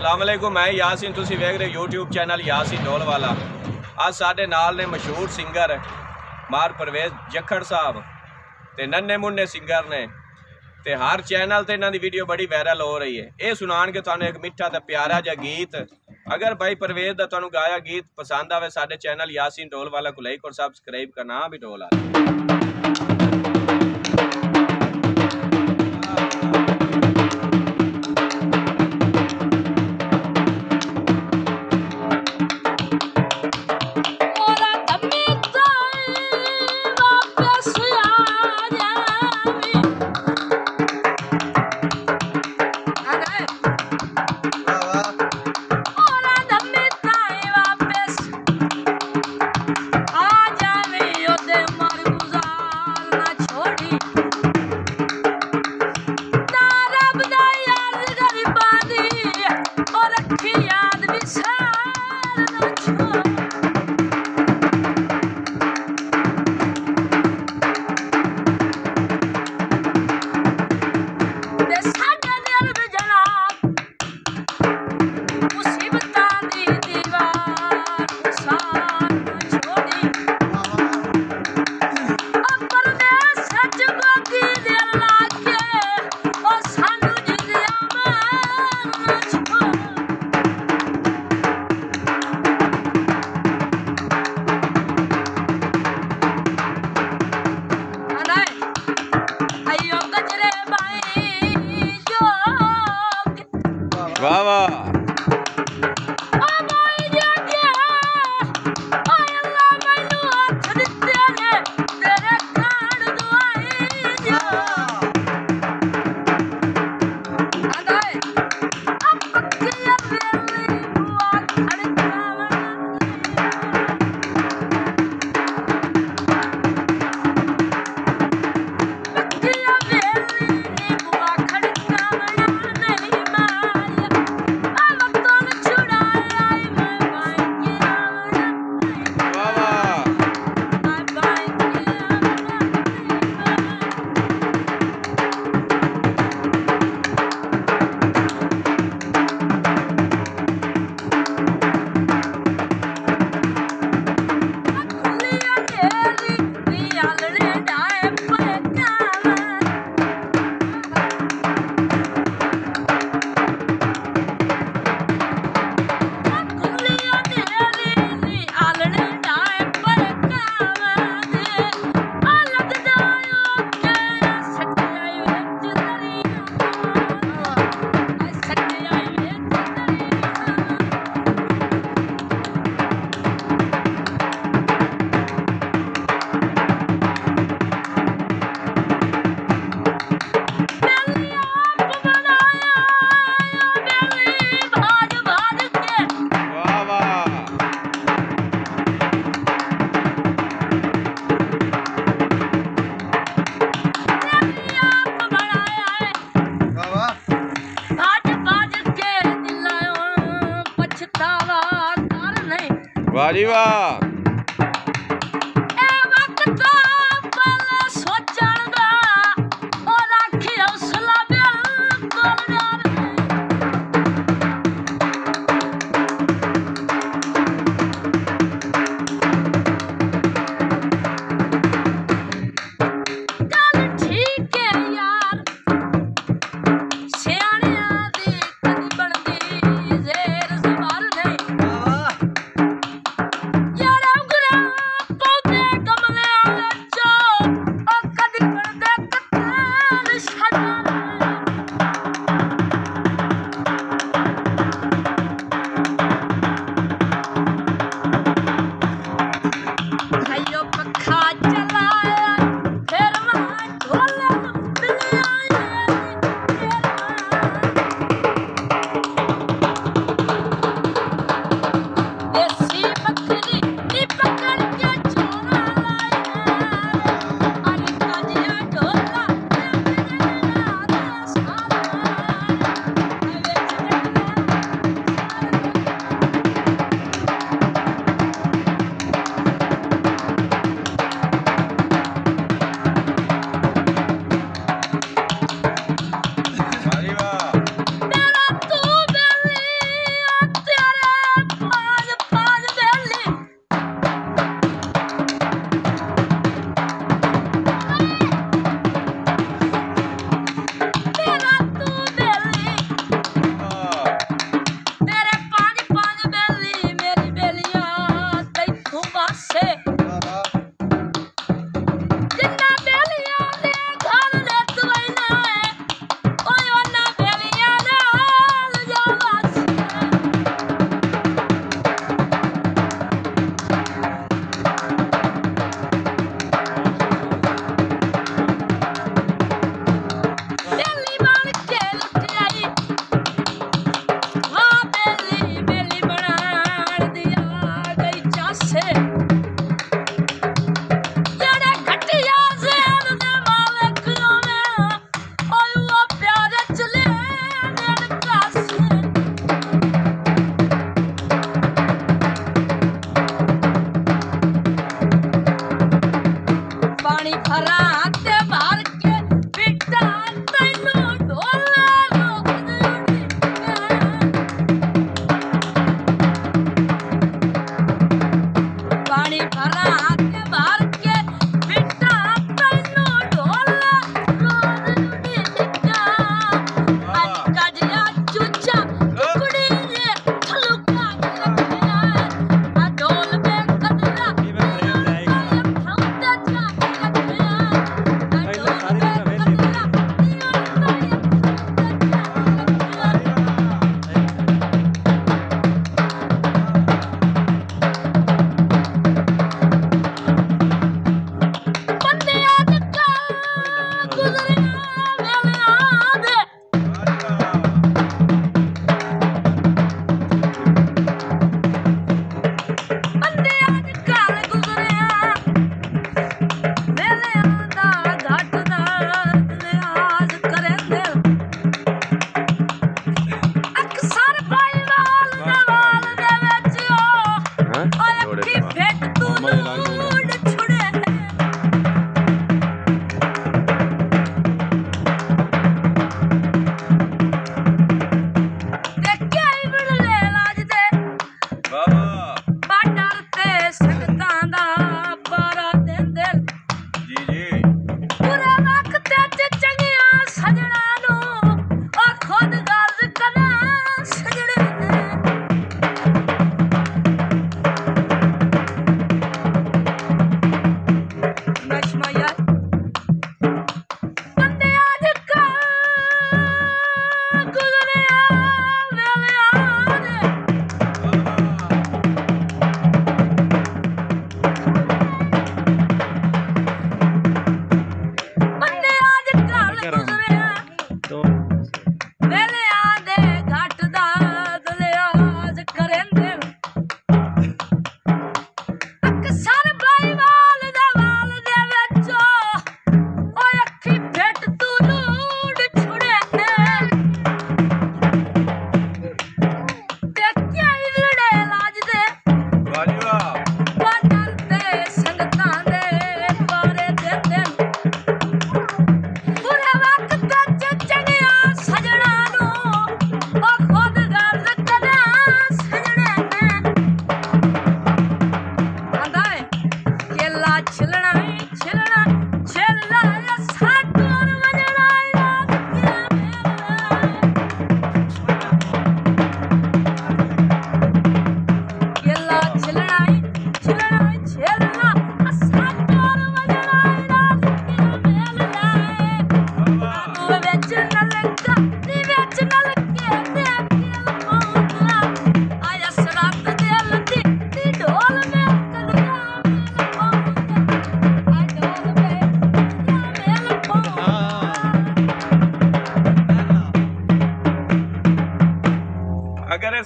अस्सलाम वालेकुम, मैं यासीन, तुसी वेख रहे यूट्यूब चैनल यासीन ढोल वाला। आज साढ़े नाल ने मशहूर सिंगर मार परवेज जखड़ साहब ते नन्हे मुन्ने सिंगर ने ते हर चैनल ते इन्हां दी वीडियो बड़ी वायरल हो रही है। ये सुनान के तुहानू एक मिठा ते प्यारा जा गीत। अगर भाई परवेज दा तुहानू गाया गीत पसंद आवे, साडे चैनल यासीन ढोल वाला को लाइक और सब्सक्राइब करना भी ढोल आ। वाह वाह वाह जी वाह। यार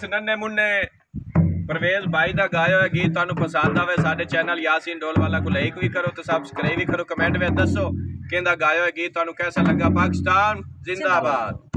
नन्हे मुन्ने परवेज भाई का गाया हुआ गीत तुहानू पसंद आवे साडे चैनल यासीन ढोल वाला को लाइक भी करो तो सब्सक्राइब भी करो, कमेंट में दसो कि गाया हुआ गीत तुहानू कैसा लगा। पाकिस्तान जिंदाबाद।